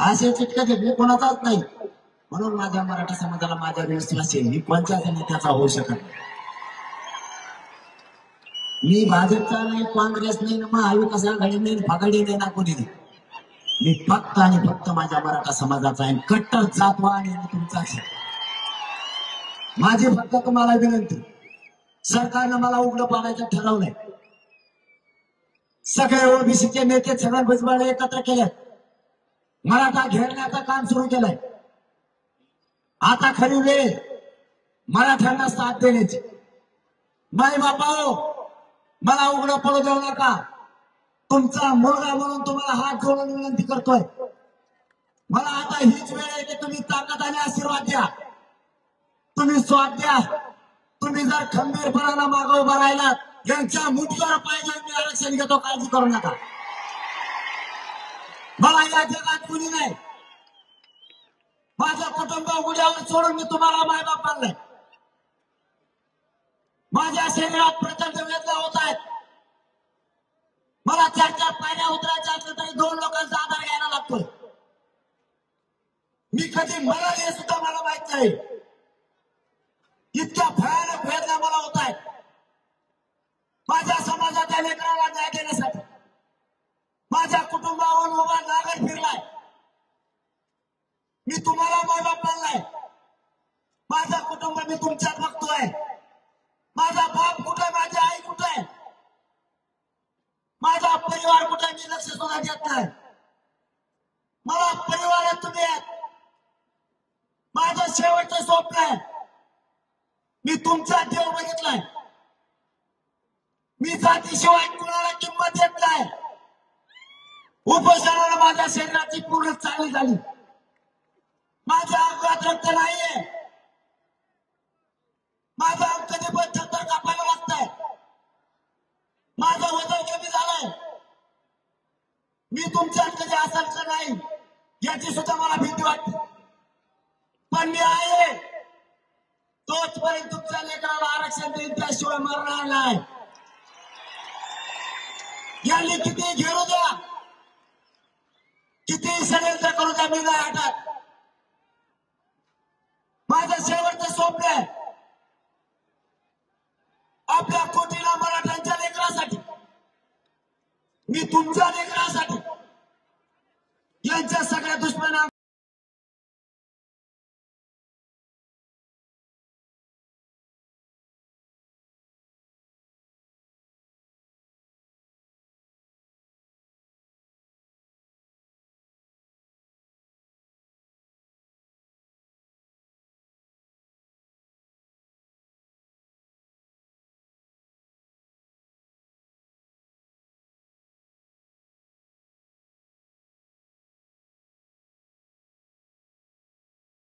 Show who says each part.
Speaker 1: असे चिटका घेतले कोणाचाच नाही. म्हणून माझ्या मराठा समाजाला माझ्या विश्वास आहे, मी कोणत्याच नेत्याचा होऊ शकत नाही. मी भाजपचा नाही, काँग्रेस नाही, महाविकास आघाडी नाही, फगाडी नाही ना कोणी नाही. मी फक्त आणि फक्त माझ्या मराठा समाजाचा आहे. कट्टर जातवा आणि तुमचाच. माझी फक्त तुम्हाला विनंती, सरकारनं मला उघडं पाडायचं ठरवलंय. सगळे ओबीसीचे नेते सगळे भुजबळ एकत्र केले, मराठा घेरण्याचं काम सुरू केलंय. आता खरी वेळ मराठ्यांना साथ देण्याची. माय बापाओ, मला उघडं पडू देऊ नका. तुमचा मुलगा म्हणून तुम्हाला हात जोडून विनंती करतोय. मला आता हीच वेळ आहे की तुम्ही ताकदीने आशीर्वाद द्या, तुम्ही स्वाद द्या. तुम्ही जर खंबीरपणानं मागे उभा राहिलात, यांच्या मुठीवर पाहिजे मी आरक्षण घेतो, काळजी करू नका. मला या जगात कुणी नाही. माझं कुटुंब उड्यावर सोडून मी तुम्हाला मायबाप आणलाय. माझ्या शरीरात प्रचंड वेदना होत आहेत. मला 4-4 पायऱ्या उतरायच्या असल्या तरी 2 लोकांचा आधार घ्यायला लागतोय. मी कधी मरेल हे सुद्धा मला माहित नाही. इतक्या भयानक वेदना मला होत आहेत. माझ्या समाजाच्या लेकराला न्याय देण्यासाठी माझ्या कुटुंबावर उभा नागर फिरलाय. मी तुम्हाला मायबाप आणलाय. माझं कुटुंब मी तुमच्यात बघतोय. माझा बाप कुठे, माझी आई कुठे, माझा परिवार कुठे, मी लक्ष सुद्धा देत नाही. मला परिवारात तुम्ही माझं शेवटचं स्वप्न आहे. मी तुमचा देव बघितलाय. मी जातीशिवाय कुणाला किंमत देत नाही. उपोषणाला माझ्या शरीराची पूर्ण चांगली झाली. माझ्या अंगात रक्त नाहीये. माझा अंग कधी पण चक्कर कापायला लागतंय. माझं वजन कमी झालंय. मी तुमच्यात कधी असायचं नाही याची सुद्धा मला भीती वाटते. पण मी आहे तोचपर्यंत तुमच्या लेकराला आरक्षण देईन, त्याशिवाय मरणार नाही. यांनी किती घेरू द्या, किती षडयंत्र करू द्या, मी नाही हटत. माझं शेवटचं स्वप्न आहे आपल्या कोटीला मराठ्यांच्या लेकरासाठी, मी तुमच्या लेकरासाठी, यांच्या सगळ्या दुश्मना